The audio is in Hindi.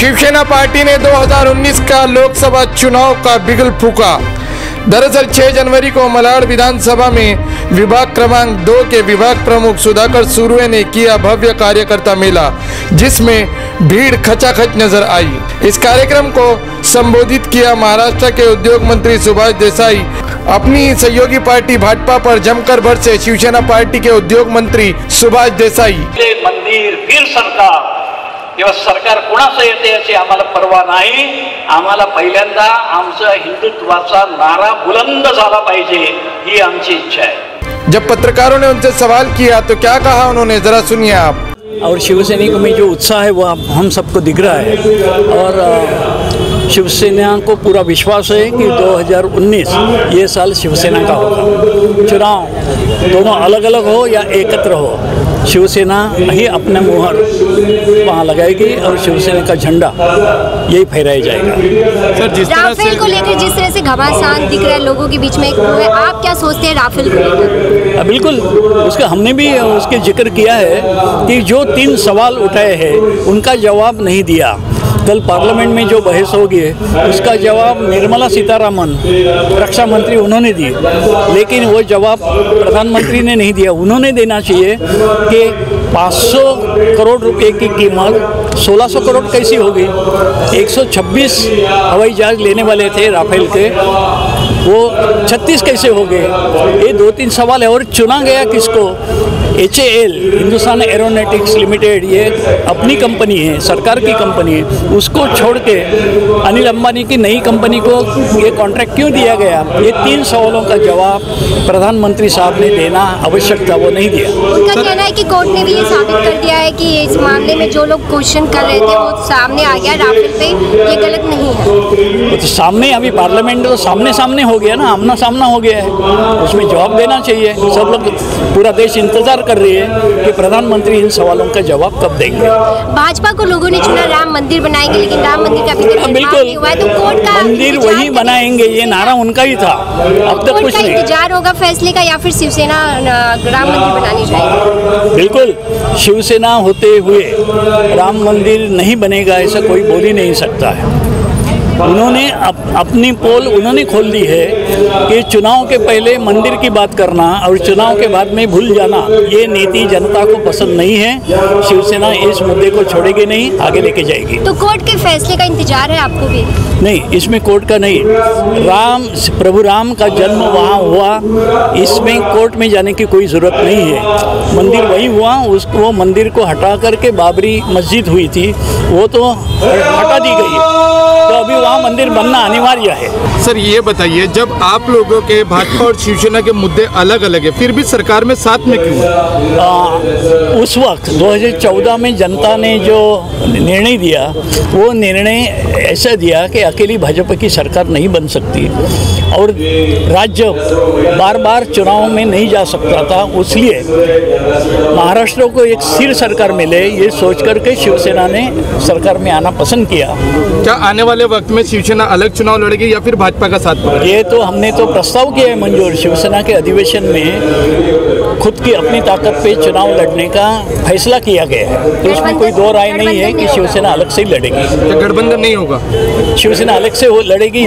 शिवसेना पार्टी ने 2019 का लोकसभा चुनाव का बिगुल फूंका। दरअसल 6 जनवरी को मलाड विधानसभा में विभाग क्रमांक 2 के विभाग प्रमुख सुधाकर सुर्वे ने किया भव्य कार्यकर्ता मेला, जिसमें भीड़ खचाखच नजर आई। इस कार्यक्रम को संबोधित किया महाराष्ट्र के उद्योग मंत्री सुभाष देसाई। अपनी सहयोगी पार्टी भाजपा पर जमकर बरसे शिवसेना पार्टी के उद्योग मंत्री सुभाष देसाई। मंदिर फिर सरकार किंवा सरकार कोणाचं येते याची आम्हाला पर्वा नाही। आम्हाला पहिल्यांदा आमचा हिंदुत्वाचा नारा बुलंद झाला पाहिजे, ही आमची इच्छा है। जब पत्रकारों ने उनसे सवाल किया तो क्या कहा उन्होंने, जरा सुनिए आप। और शिवसैनिकों में जो उत्साह है वो हम सबको दिख रहा है और शिवसेना को पूरा विश्वास है कि 2019 ये साल शिवसेना का होगा। चुनाव दोनों अलग अलग हो या एकत्र हो, शिवसेना ही अपने मुहर वहाँ लगाएगी और शिवसेना का झंडा यही फहराया जाएगा। सर, जिस तरह राफेल को लेकर जिस तरह से घमासान दिख रहा है लोगों के बीच में, आप क्या सोचते हैं राफेल को लेकर? बिल्कुल, उसका हमने भी उसके जिक्र किया है कि जो 3 सवाल उठाए हैं उनका जवाब नहीं दिया। कल पार्लियामेंट में जो बहस होगी उसका जवाब निर्मला सीतारामन रक्षा मंत्री उन्होंने दी, लेकिन वो जवाब प्रधानमंत्री ने नहीं दिया। उन्होंने देना चाहिए कि 500 करोड़ रुपए की कीमत 1600 करोड़ कैसी होगी। 126 हवाई जहाज लेने वाले थे राफेल के, वो 36 कैसे हो गए? ये 2-3 सवाल है। और चुना गया किसको? HAL हिंदुस्तान एरोनॉटिक्स लिमिटेड, ये अपनी कंपनी है, सरकार की कंपनी है, उसको छोड़ के अनिल अंबानी की नई कंपनी को ये कॉन्ट्रैक्ट क्यों दिया गया? ये 3 सवालों का जवाब प्रधानमंत्री साहब ने देना आवश्यक था, वो नहीं दिया। उनका कहना है कि कोर्ट ने भी ये साबित कर दिया है कि इस मामले में जो लोग क्वेश्चन कर रहे थे वो सामने आ गया, राफेल पे ये गलत नहीं है। तो सामने अभी पार्लियामेंट तो सामने हो गया ना, आमना सामना हो गया है, उसमें जवाब देना चाहिए। सब लोग, पूरा देश इंतजार कर रही है कि प्रधानमंत्री इन सवालों का जवाब कब देंगे। भाजपा को लोगों ने चुना राम मंदिर बनाएंगे, लेकिन राम मंदिर का अभी तक निर्माण नहीं हुआ है, तो कोर्ट का मंदिर वही बनाएंगे, ये नारा उनका ही था। अब तक कुछ नहीं। इंतजार होगा फैसले का, या फिर शिवसेना राम मंदिर बनानी चाहिए? बिल्कुल, शिवसेना होते हुए राम मंदिर नहीं बनेगा ऐसा कोई बोल ही नहीं सकता है। उन्होंने अपनी पोल उन्होंने खोल दी है कि चुनाव के पहले मंदिर की बात करना और चुनाव के बाद में भूल जाना, ये नीति जनता को पसंद नहीं है। शिवसेना इस मुद्दे को छोड़ेगी नहीं, आगे लेके जाएगी। तो कोर्ट के फैसले का इंतजार है आपको भी? नहीं, इसमें कोर्ट का नहीं। प्रभु राम का जन्म वहाँ हुआ, इसमें कोर्ट में जाने की कोई ज़रूरत नहीं है। मंदिर वही हुआ, उसको मंदिर को हटा करके बाबरी मस्जिद हुई थी, वो तो हटा दी गई है, तो अभी वहाँ मंदिर बनना अनिवार्य है। सर, ये बताइए, जब आप लोगों के भाजपा और शिवसेना के मुद्दे अलग अलग है, फिर भी सरकार में साथ में क्यों? उस वक्त 2014 में जनता ने जो निर्णय दिया, वो निर्णय ऐसा दिया कि अकेली भाजपा की सरकार नहीं बन सकती और राज्य बार बार चुनाव में नहीं जा सकता था, इसलिए महाराष्ट्र को एक स्थिर सरकार मिले, ये सोच करके शिवसेना ने सरकार में आना पसंद किया। क्या आने वाले वक्त में शिवसेना अलग चुनाव लड़ेगी या फिर भाजपा का साथ पकड़ेगी? ये तो हमने तो प्रस्ताव किया है मंजूर। शिवसेना के अधिवेशन में खुद की अपनी ताकत पे चुनाव लड़ने का फैसला किया गया है, तो इसमें कोई दो राय नहीं है कि शिवसेना अलग से ही लड़ेगी। गठबंधन नहीं होगा, शिवसेना अलग से लड़ेगी।